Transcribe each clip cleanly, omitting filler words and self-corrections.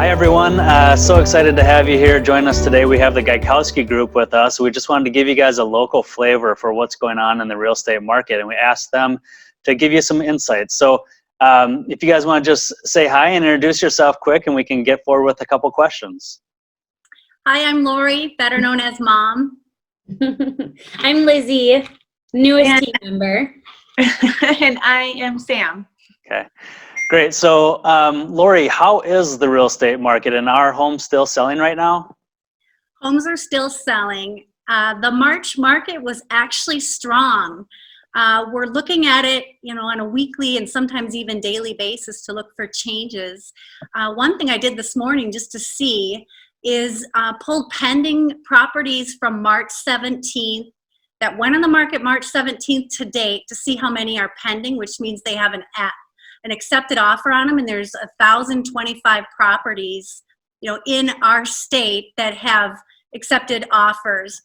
Hi, everyone. So excited to have you here. Join us today. We have the Gaikowski Group with us. We just wanted to give you guys a local flavor for what's going on in the real estate market, and we asked them to give you some insights. So if you guys want to just say hi and introduce yourself quick, and we can get forward with a couple questions. Hi, I'm Laurie, better known as Mom. I'm Lizzie, newest team member. And I am Sam. Okay, great. So Laurie, how is the real estate market, and are homes still selling right now? Homes are still selling. The March market was actually strong. We're looking at it, on a weekly and sometimes even daily basis to look for changes. One thing I did this morning just to see is pulled pending properties from March 17th that went on the market March 17th to date to see how many are pending, which means they have an accepted offer on them, and there's 1,025 properties, in our state that have accepted offers.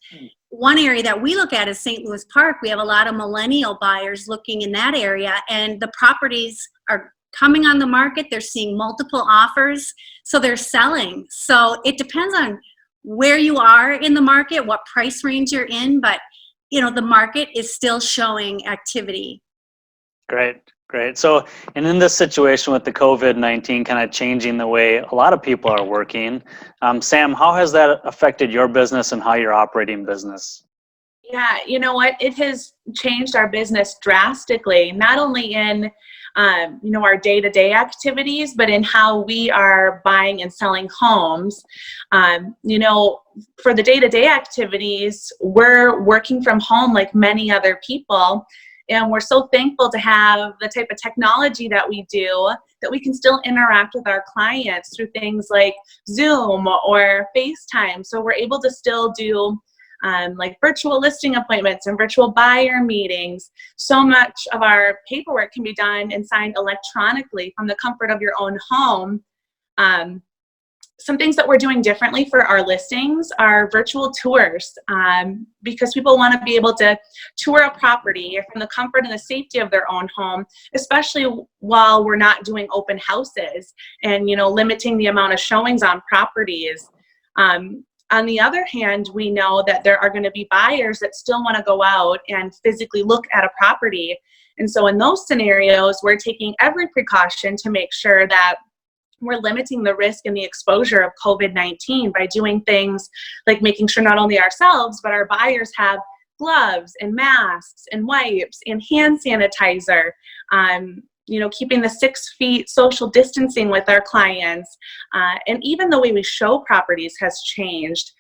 One area that we look at is St. Louis Park. We have a lot of millennial buyers looking in that area, and the properties are coming on the market. They're seeing multiple offers, so they're selling. So it depends on where you are in the market, what price range you're in, but the market is still showing activity. Great. So, and in this situation with the COVID-19 kind of changing the way a lot of people are working, Sam, how has that affected your business and how you're operating business? Yeah, you know what? It has changed our business drastically, not only in our day-to-day activities, but in how we are buying and selling homes. For the day-to-day activities, we're working from home like many other people. And we're so thankful to have the type of technology that we do, that we can still interact with our clients through things like Zoom or FaceTime. So we're able to still do like virtual listing appointments and virtual buyer meetings. So much of our paperwork can be done and signed electronically from the comfort of your own home. Some things that we're doing differently for our listings are virtual tours, because people want to be able to tour a property from the comfort and the safety of their own home, especially while we're not doing open houses and, limiting the amount of showings on properties. On the other hand, we know that there are going to be buyers that still want to go out and physically look at a property. And so in those scenarios, we're taking every precaution to make sure that we're limiting the risk and the exposure of COVID-19 by doing things like making sure not only ourselves, but our buyers have gloves and masks and wipes and hand sanitizer, keeping the 6 feet social distancing with our clients. And even the way we show properties has changed.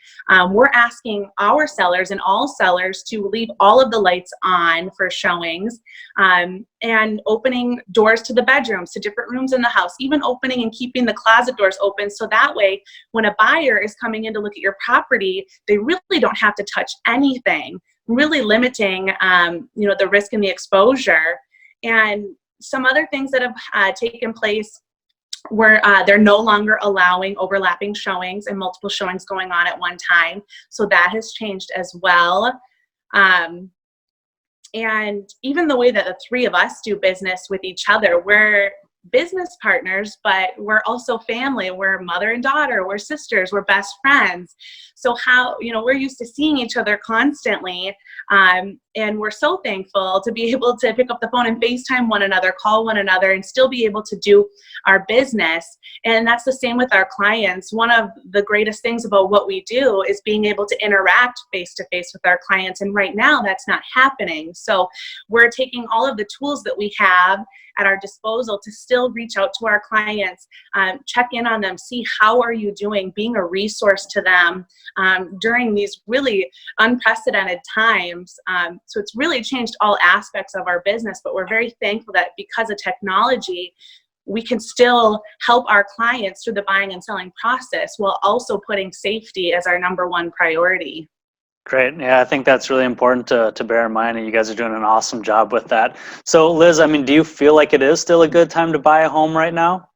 We're asking our sellers and all sellers to leave all of the lights on for showings, and opening doors to the bedrooms, to different rooms in the house, even opening and keeping the closet doors open. So that way, when a buyer is coming in to look at your property, they really don't have to touch anything, really limiting, the risk and the exposure. And some other things that have taken place where they're no longer allowing overlapping showings and multiple showings going on at one time. So that has changed as well. And even the way that the three of us do business with each other, we're business partners, but we're also family. We're mother and daughter, we're sisters, we're best friends. So we're used to seeing each other constantly. And we're so thankful to be able to pick up the phone and FaceTime one another, call one another, and still be able to do our business. And that's the same with our clients. One of the greatest things about what we do is being able to interact face-to-face with our clients. And right now that's not happening. So we're taking all of the tools that we have at our disposal to still reach out to our clients, check in on them, see how are you doing, being a resource to them during these really unprecedented times. So it's really changed all aspects of our business, but we're very thankful that because of technology, we can still help our clients through the buying and selling process while also putting safety as our #1 priority. Great. Yeah, I think that's really important to bear in mind, and you guys are doing an awesome job with that. So Liz, do you feel like it is still a good time to buy a home right now?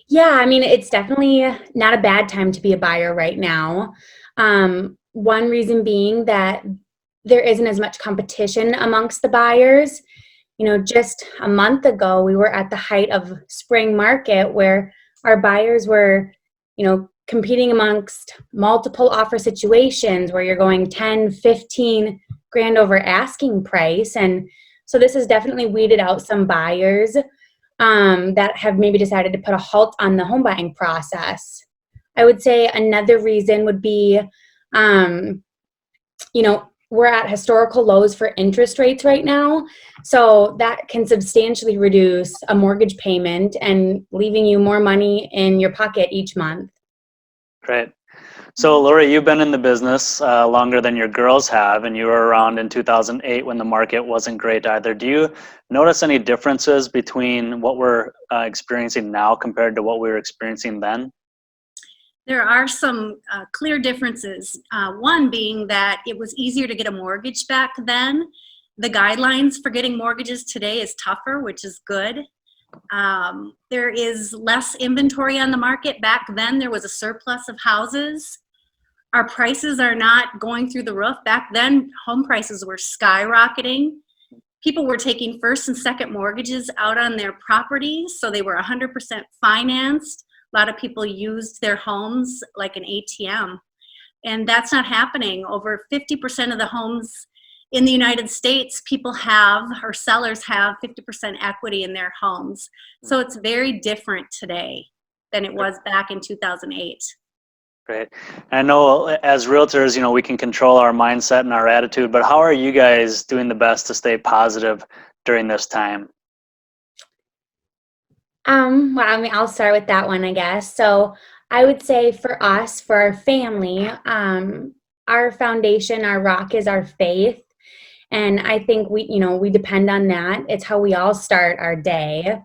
Yeah, it's definitely not a bad time to be a buyer right now. One reason being that there isn't as much competition amongst the buyers. Just a month ago, we were at the height of spring market where our buyers were, competing amongst multiple offer situations where you're going 10, 15 grand over asking price. And so this has definitely weeded out some buyers that have maybe decided to put a halt on the home buying process. I would say another reason would be, we're at historical lows for interest rates right now. So that can substantially reduce a mortgage payment and leaving you more money in your pocket each month. Great. So Laurie, you've been in the business longer than your girls have, and you were around in 2008 when the market wasn't great either. Do you notice any differences between what we're experiencing now compared to what we were experiencing then? There are some clear differences. One being that it was easier to get a mortgage back then. The guidelines for getting mortgages today is tougher, which is good. There is less inventory on the market. Back then, there was a surplus of houses. Our prices are not going through the roof. Back then, home prices were skyrocketing. People were taking first and second mortgages out on their properties, so they were 100% financed. A lot of people used their homes like an ATM, and that's not happening. Over 50% of the homes in the United States, people have, or sellers have, 50% equity in their homes. So it's very different today than it was back in 2008. Great. I know as realtors, we can control our mindset and our attitude, but how are you guys doing the best to stay positive during this time? Well, I'll start with that one, I guess. So I would say for us, for our family, our foundation, our rock is our faith. And I think we depend on that. It's how we all start our day.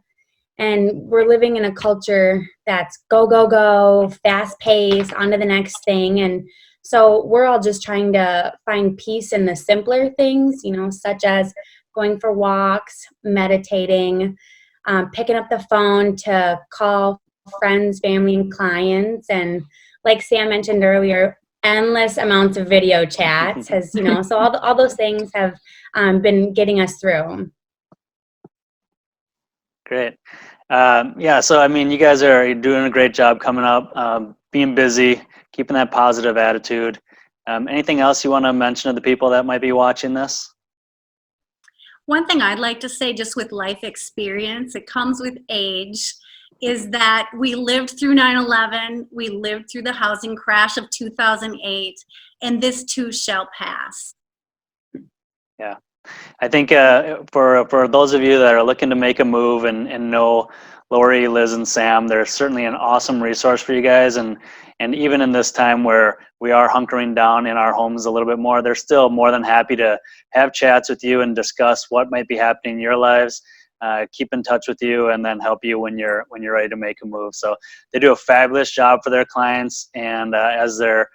And we're living in a culture that's go, go, go, fast paced, on to the next thing. And so we're all just trying to find peace in the simpler things, such as going for walks, meditating, picking up the phone to call friends, family, and clients. And like Sam mentioned earlier, endless amounts of video chats so all those things have been getting us through. Great. So you guys are doing a great job coming up, being busy, keeping that positive attitude. Anything else you want to mention to the people that might be watching this? One thing I'd like to say, just with life experience, it comes with age, is that we lived through 9/11, we lived through the housing crash of 2008, and this too shall pass. Yeah. I think for those of you that are looking to make a move and know Laurie, Liz, and Sam, they're certainly an awesome resource for you guys. And even in this time where we are hunkering down in our homes a little bit more, they're still more than happy to have chats with you and discuss what might be happening in your lives, keep in touch with you, and then help you when you're ready to make a move. So they do a fabulous job for their clients. And as their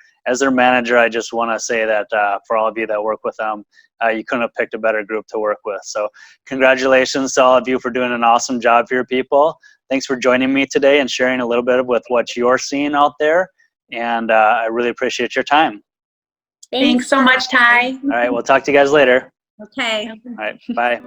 manager, I just want to say that for all of you that work with them, you couldn't have picked a better group to work with. So congratulations to all of you for doing an awesome job for your people. Thanks for joining me today and sharing a little bit with what you're seeing out there. And I really appreciate your time. Thanks so much, Ty. All right, we'll talk to you guys later. Okay. All right, bye.